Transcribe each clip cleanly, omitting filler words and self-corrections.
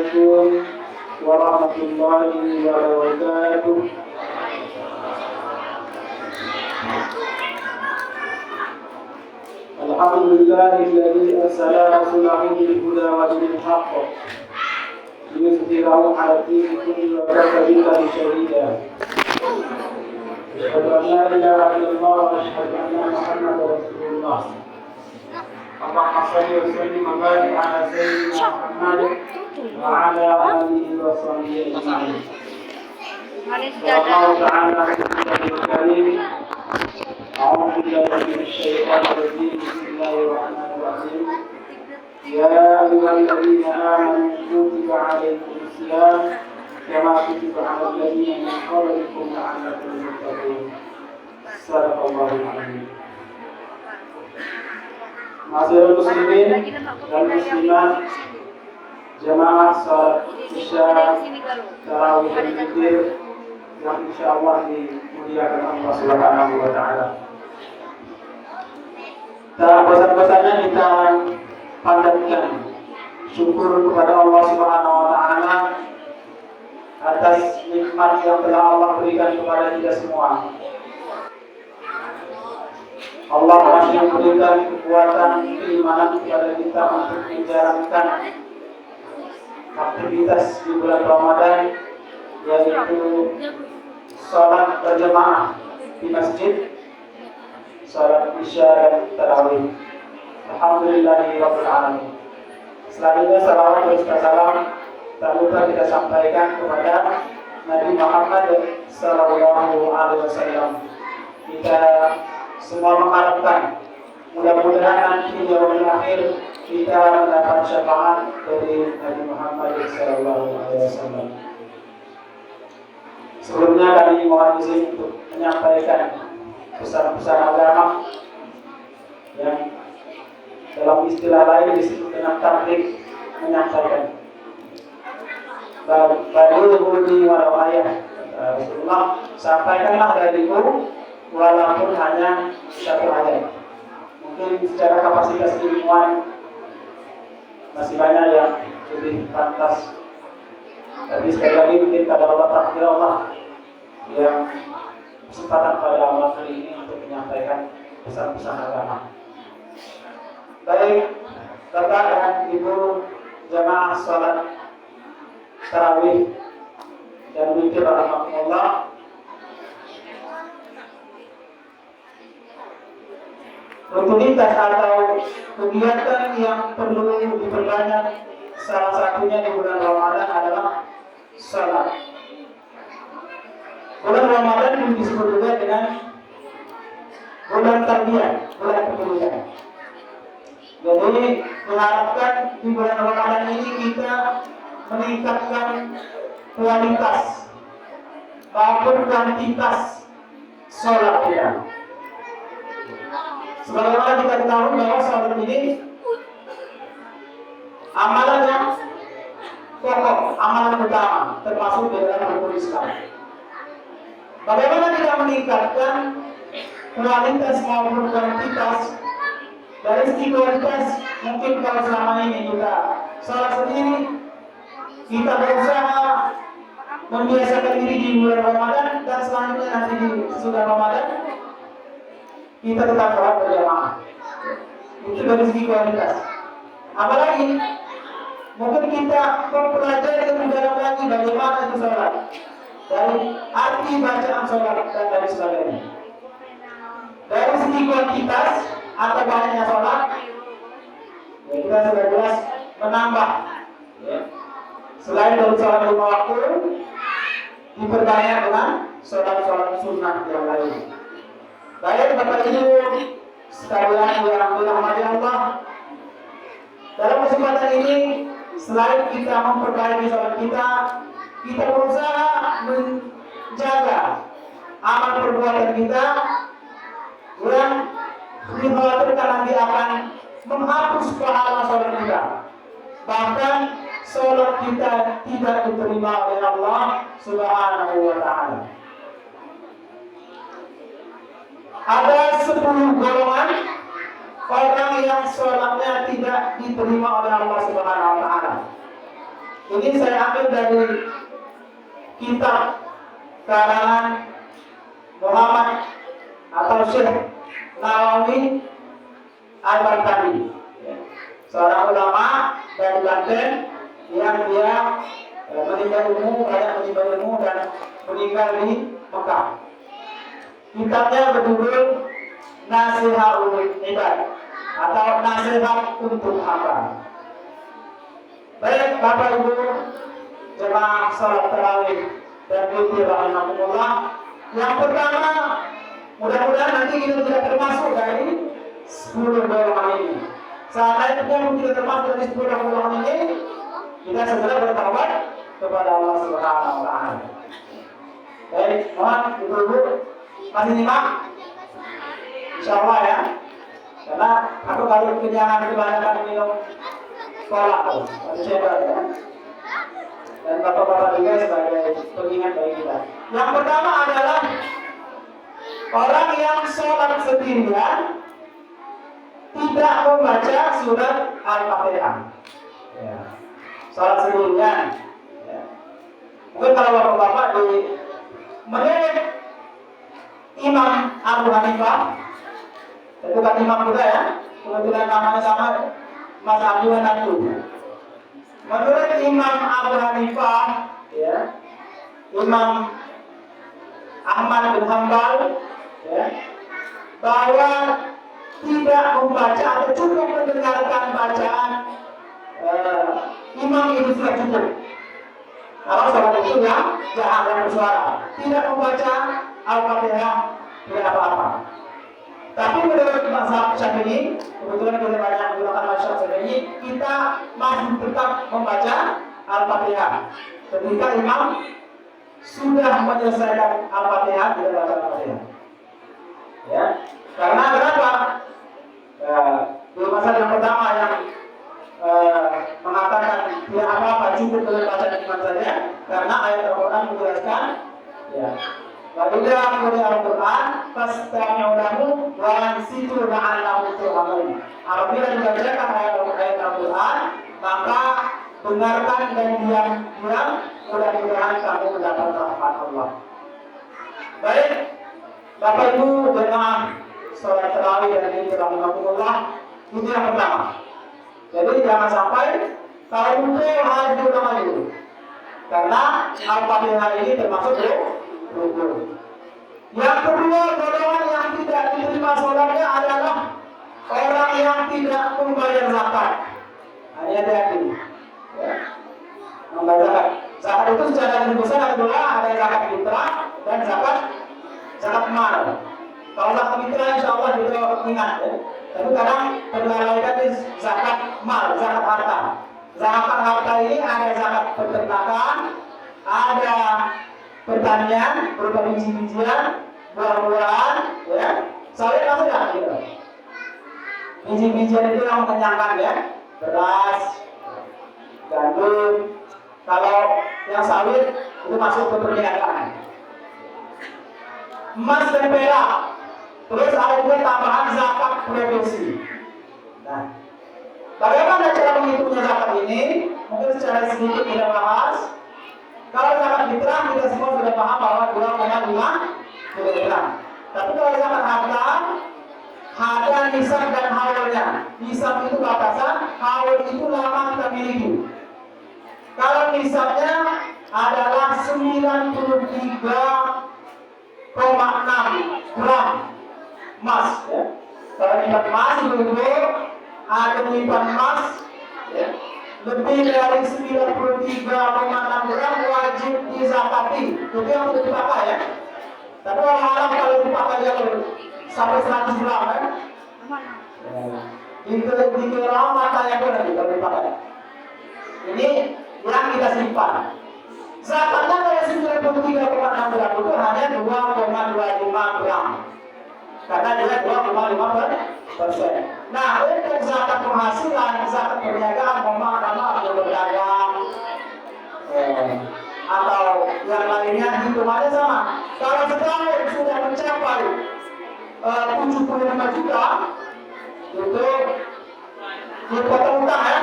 عليكم ورحمة الله وبركاته. الحمد لله الذي أرسل رسوله بالهدى ودين الحق ليظهره على الدين كله وكفى بالله شهيدا. أشهد أن لا إله إلا الله وأشهد أن محمدا رسول الله. اللهم صل وسلم وبارك على سيدنا محمد وعلى آله وصحبه أجمعين. قال الله تعالى في كتابه الكريم: أعوذ بالله من الشيطان الرجيم. بسم الله الرحمن الرحيم. يا أيها الذين آمنوا كتب عليكم الصيام كما كتب على الذين من قبلكم لعلكم تتقون. صدق الله العظيم. Masyarakat muslimin dan muslimat, jamaah salat isya, tarawih dan zikir yang insyaallah dimuliakan Allah Subhanahu wa taala. Tak bosan-bosannya kita panjatkan syukur kepada Allah Subhanahu wa taala atas nikmat yang telah Allah berikan kepada kita semua. Allah masih memberikan kekuatan keimanan kepada kita untuk menjalankan aktivitas di bulan Ramadan, yaitu sholat berjamaah di masjid, sholat isya dan tarawih. Alhamdulillahirabbil alamin. Selanjutnya salawat dan salam tak lupa kita sampaikan kepada Nabi Muhammad sallallahu alaihi wasallam. Kita semua mengharapkan mudah-mudahan nanti di yaumul akhir kita mendapat syafaat dari Nabi Muhammad sallallahu alaihi wasallam. Sebelumnya kami mohon izin untuk menyampaikan pesan-pesan agama yang dalam istilah lain disebut dengan tabligh, menyampaikan. Balighu walau ayat. Rasulullah, sampaikanlah dariku walaupun hanya satu ayat. Mungkin secara kapasitas ilmuwan masih banyak yang lebih pantas. Tapi sekali lagi mungkin pada Allah takdir Allah yang kesempatan pada Allah kali ini untuk menyampaikan pesan-pesan agama. Baik, Bapak dan Ibu jamaah salat tarawih dan zikir rahimakumullah. Rutinitas atau kegiatan yang perlu diperbanyak salah satunya di bulan Ramadan adalah salat. Bulan Ramadan disebut juga dengan bulan tarbiyah, bulan pendidikan. Jadi mengharapkan di bulan Ramadan ini kita meningkatkan kualitas maupun kuantitas salat kita. Sebagaimana kita ketahui bahwa salat ini amalan yang pokok, amalan utama termasuk di dalam rukun Islam. Bagaimana kita meningkatkan kualitas maupun kuantitas? Dari segi kualitas, mungkin kalau selama ini kita salat sendiri, kita berusaha membiasakan diri di bulan Ramadan dan selanjutnya nanti di sesudah Ramadan kita tetap sholat berjamaah. Itu dari segi kualitas. Apalagi mungkin kita mempelajari lebih dalam lagi bagaimana itu sholat, dari arti bacaan sholat dan dari sebagainya. Dari segi kuantitas atau banyaknya sholat, ya kita sudah jelas menambah. Ya. Selain dari sholat lima waktu, diperbanyak dengan sholat-sholat sunnah yang lain. Baik Bapak Ibu sekalian yang dirahmati Allah, dalam kesempatan ini selain kita memperbaiki sholat kita berusaha menjaga amal perbuatan kita yang dikhawatirkan nanti akan menghapus pahala sholat kita. Bahkan sholat kita tidak diterima oleh Allah Subhanahu wa taala. Ada 10 golongan orang yang sholatnya tidak diterima oleh Allah Subhanahu wa taala. Ini saya ambil dari kitab karangan Muhammad atau Syekh Nawawi Al-Barkani, seorang ulama dari Banten yang dia meninggal ilmu, banyak menimba ilmu dan meninggal di Mekah. Kitabnya berjudul Nasihatul Ibad atau Nasihat untuk Hamba. Baik Bapak Ibu jemaah salat tarawih dan witir rahimakumullah. Yang pertama, mudah-mudahan nanti kita tidak termasuk dari 10 golongan ini. Seandainya kita termasuk dari 10 golongan ini, kita segera bertaubat kepada Allah Subhanahu wa taala. Baik, mohon Ibu-ibu masih nyimak. Insyaallah ya. Karena aku kalau kejangan kebanyakan minum kolak atau cendol ya. Dan bapak-bapak juga sebagai pengingat bagi kita. Yang pertama adalah orang yang sholat sendirian tidak membaca surat Al-Fatihah. Ya. Sholat sendirian. Ya. Mungkin kalau bapak-bapak di menurut Imam Abu Hanifah, itu kan imam juga ya, kebetulan namanya sama Mas Abu Hanifah. Menurut Imam Abu Hanifah, ya, Imam Ahmad bin Hanbal, ya, bahwa tidak membaca atau cukup mendengarkan bacaan imam itu sudah cukup. Kalau sholat itu ya jangan ada bersuara, tidak membaca Al-Fatihah tidak apa-apa. Tapi menurut mazhab Syafi'i, kebetulan kita banyak menggunakan mazhab Syafi'i, kita masih tetap membaca Al-Fatihah. Ketika imam sudah menyelesaikan Al-Fatihah, kita baca Al-Fatihah. Ya, karena kenapa? Di masa yang pertama yang mengatakan tidak apa-apa cukup dengan bacaan imam saja, karena ayat Al-Quran menjelaskan, ya. Lalu dia mengenai Al-Quran, fastami'u lahu wa ansitu la'allakum turhamun. Apabila dibacakan ayat Al-Quran, maka dengarkan dan diam, mudah-mudahan kamu mendapat rahmat Allah. Baik, Bapak Ibu jemaah sholat tarawih dan witir rahimakumullah, itu yang pertama. Jadi jangan sampai kalau ruku harus diulang dulu, karena Al-Fatihah ini termasuk ruku. Yang kedua, golongan yang tidak diterima sholatnya adalah orang yang tidak membayar zakat. Ini hati-hati. Ya. Membayar zakat. Zakat itu secara garis besar adalah ada zakat fitrah dan zakat mal. Kalau zakat fitrah insya Allah kita ingat ya. Tapi kadang terlalaikan di zakat mal, zakat harta. Zakat harta ini ada zakat peternakan, ada pertanian berupa biji-bijian, buah-buahan, ya, sawit masuk ya, gitu. Biji-bijian itu yang mengenyangkan ya, beras, gandum. Kalau yang sawit itu masuk ke perniagaan. Emas dan perak. Terus ada juga tambahan zakat profesi. Nah, bagaimana cara menghitungnya zakat ini? Mungkin secara sedikit kita bahas. Kalau zakat fitrah kita semua sudah paham bahwa 2,5 kilogram. Tapi kalau zakat harta, ada nisab dan haulnya. Nisab itu batasan, haul itu lama kita miliki. Kalau nisabnya adalah 93,6 gram emas. Ya. Kalau menyimpan emas itu ada menyimpan emas. Ya. Lebih dari 93,6 gram wajib dizakati. Itu yang sudah dipakai ya. Tapi orang kalau dipakai yang sampai 100 gram ya. Dikira matanya pun nanti kalau dipakai. Ini yang kita simpan. Zakatnya dari 93,6 gram itu hanya 2,25 gram. Karena dia 2,5%. Nah, untuk zakat penghasilan, zakat perniagaan, nama berdagang, atau yang lainnya hitungannya sama. Kalau setahun sudah mencapai 75 juta, itu dipotong utang ya.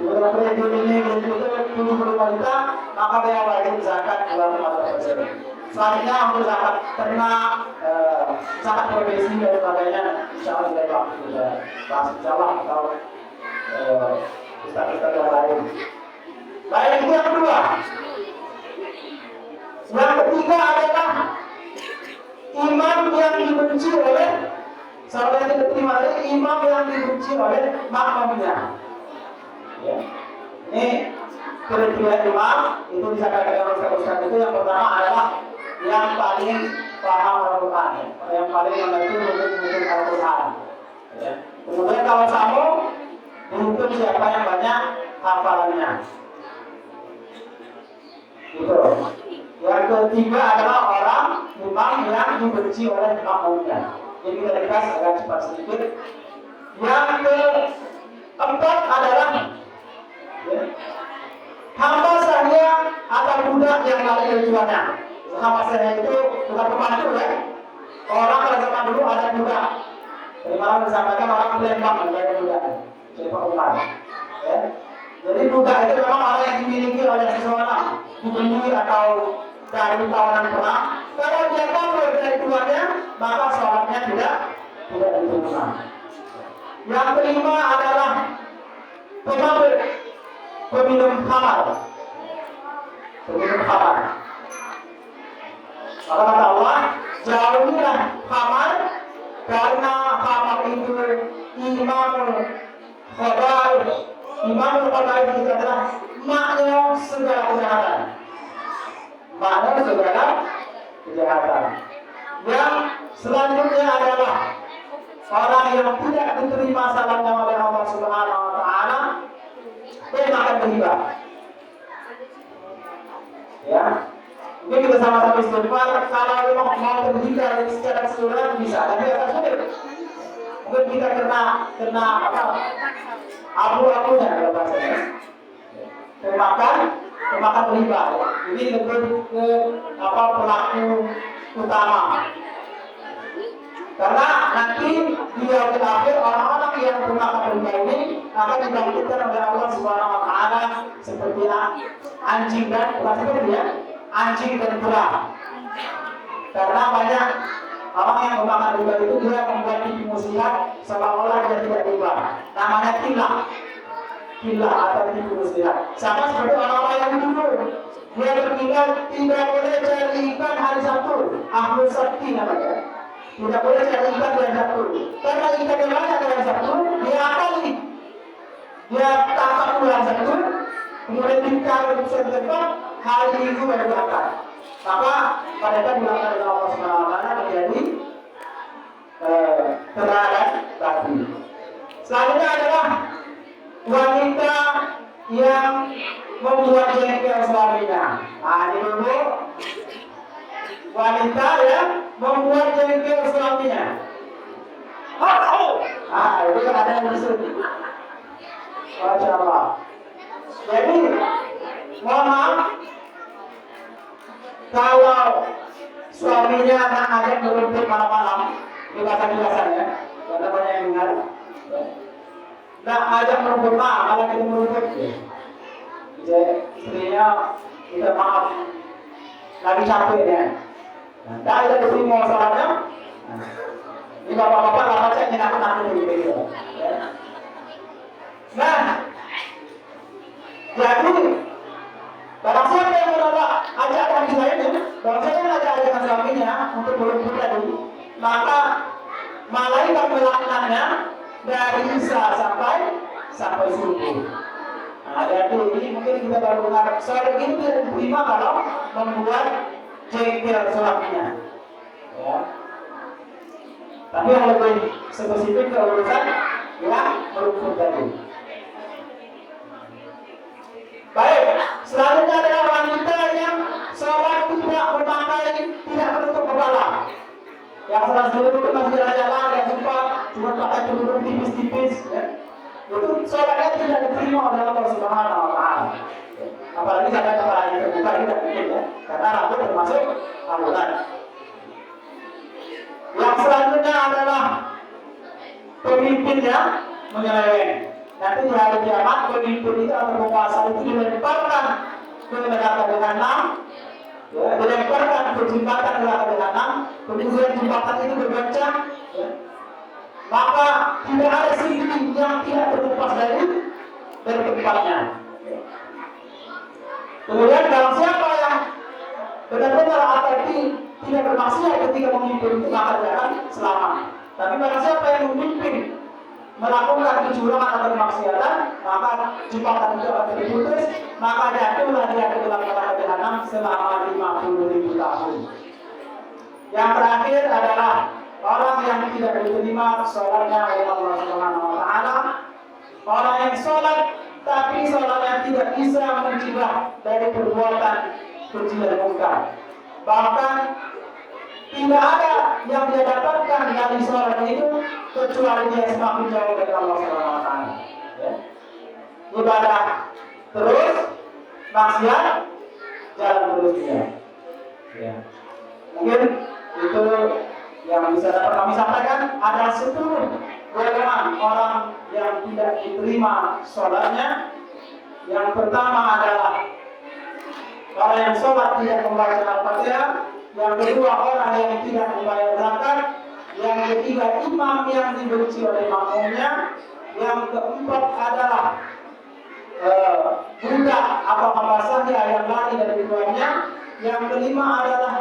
Kredit ini itu 75 maka dia wajib zakat 2,5%. Selanjutnya untuk zakat ternak, zakat profesi dan sebagainya, insya Allah kita bahas insya Allah atau ustaz-ustaz yang lain. Baik, itu yang kedua. Yang ketiga adalah imam yang dibenci oleh saudara yang diterima oleh imam yang dibenci oleh makmumnya. Ya. Ini kriteria imam itu disangkakan oleh ustaz itu yang pertama adalah yang paling paham Al-Quran, yang paling mengerti mungkin Al-Quran. Ya. Kemudian kalau sama dihitung siapa yang banyak hafalannya. Gitu. Yang ketiga adalah orang imam yang dibenci oleh makmumnya. Jadi kita ringkas agak cepat sedikit. Yang keempat adalah ya, hamba sahnya atau budak yang lari dari tuannya. Hamba sahnya itu bukan pemandu ya. Orang pada zaman dulu ada budak. Jadi malah disampaikan orang Palembang menjadi budak. Jadi Pak Umar. Ya. Jadi budak itu memang orang yang dimiliki oleh seseorang, dibeli atau dari tawanan perang. Kalau dia kabur dari tuannya, maka sholatnya tidak diterima. Yang kelima adalah pemabuk, peminum khamar. Peminum khamar. Maka kata Allah, jauhilah khamar karena khamar itu imamul khabair. Imamul khabair itu adalah makna segala kejahatan. Makna segala kejahatan. Yang selanjutnya adalah orang yang tidak diterima salamnya oleh Allah Subhanahu wa taala dia makan riba. Ya. Mungkin kita sama-sama istighfar kalau mau berhijrah dari secara keseluruhan bisa, tapi agak sulit. Mungkin kita kena apa? Abu-abunya kalau bahasanya. Pemakan riba. Jadi lebih ke apa pelaku utama. Karena nanti di hari akhir orang-orang yang memakan riba ini akan dibangkitkan oleh Allah Subhanahu wa taala seperti anjing dan anjing dan kera. Karena banyak orang yang memakan riba itu dia membuat tipu muslihat seolah-olah dia tidak riba. Namanya kilah atau tipu muslihat. Sama seperti orang-orang yang dulu dia berkira tidak boleh cari ikan hari Sabtu, Ahlu Sabti namanya. Tidak boleh cari ikan hari Sabtu. Karena ikan yang banyak hari Sabtu, dia akali. Dia tangkap hari Sabtu, kemudian ditaruh di suatu tempat, hari Minggu baru berangkat. Maka pada saat dilakukan oleh Allah Subhanahu wa taala menjadi terhadap tadi. Selanjutnya adalah wanita yang membuat jengkel suaminya. Nah, ini dulu wanita yang membuat jengkel suaminya. Itu kan ada yang disebut. Masya Allah. Jadi, mohon maaf kalau suaminya anak ajak beruntut malam-malam di biasa-biasanya, karena banyak yang dengar. Nah, ajak merumput kalau kita merumput. Jadi istrinya minta maaf, lagi capek ya. Nah, ada terima soalnya. Ini bapak-bapak lah baca nyenang-nyenang gitu. Nah, jadi barang siapa yang menolak ajakan Israel, barang siapa yang ajakan suaminya untuk berumput tadi, maka malaikat melaknatnya dari Isya sampai subuh. Nah, jadi ini mungkin kita baru mengarap soal ini tidak diterima kalau membuat jengkel suaminya. Ya. Tapi yang lebih spesifik ke urusan yang berumput tadi. Baik, selanjutnya adalah wanita yang sholat tidak menutup kepala. Yang salah dulu itu masih jalan-jalan, yang sempat cuma pakai kerudung tipis-tipis, ya. Itu sholatnya tidak diterima oleh Allah Subhanahu wa taala. Apalagi sampai kepalanya terbuka tidak mungkin ya, karena rambut termasuk aurat. Yang selanjutnya adalah pemimpin yang menyeleweng. Nanti di hari kiamat pemimpin itu atau penguasa itu dilemparkan ke neraka jahanam, ya, dilemparkan ke jembatan neraka jahanam, kemudian jembatan itu bergoncang, ya, maka tidak ada sini yang tidak terlepas dari tempatnya. Kemudian kalau siapa yang benar-benar atau tidak bermaksiat ketika memimpin itu maka dia akan selamat. Tapi barang siapa yang memimpin melakukan kecurangan atau kemaksiatan, maka jembatan itu akan terputus, maka jatuhlah dia ke dalam neraka jahanam selama 50.000 tahun. Yang terakhir adalah orang yang tidak diterima sholatnya oleh Allah Subhanahu Wa Taala. Orang yang sholat tapi sholatnya tidak bisa mencegah dari perbuatan keji dan mungkar. Bahkan tidak ada yang dia dapatkan dari sholat itu kecuali dia semakin jauh dari Allah Subhanahu Wa Taala. Ya. Ibadah terus, maksiat jalan terus dia. Ya. Mungkin itu yang bisa dapat kami sampaikan. Ada 10 golongan orang yang tidak diterima sholatnya. Yang pertama adalah orang yang sholat tidak membaca Al-Fatihah. Yang kedua orang yang tidak membayar zakat. Yang ketiga imam yang dibenci oleh makmumnya. Yang keempat adalah budak atau hamba sahaya yang lari dari tuannya. Yang kelima adalah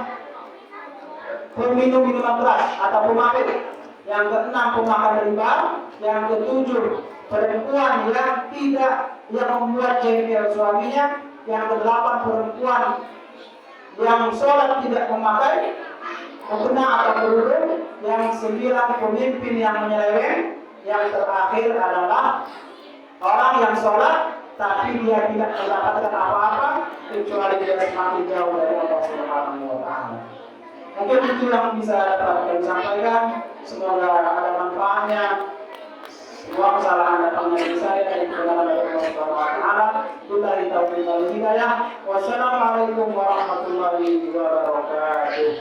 peminum minuman keras atau pemabuk. Yang keenam pemakan riba. Yang ketujuh perempuan yang membuat jengkel suaminya. Yang kedelapan perempuan yang sholat tidak memakai mukena atau kerudung. Yang 9 pemimpin yang menyeleweng. Yang terakhir adalah orang yang sholat tapi dia tidak mendapatkan apa-apa kecuali dia semakin jauh dari Allah Subhanahu Wa Taala. Mungkin itu yang bisa dapat kami sampaikan. Semoga ada manfaatnya. Semua kesalahan datangnya dari saya dan kebenaran dari Allah Subhanahu Wa Taala. Billahi taufiq wal hidayah. Wassalamualaikum warahmatullahi wabarakatuh.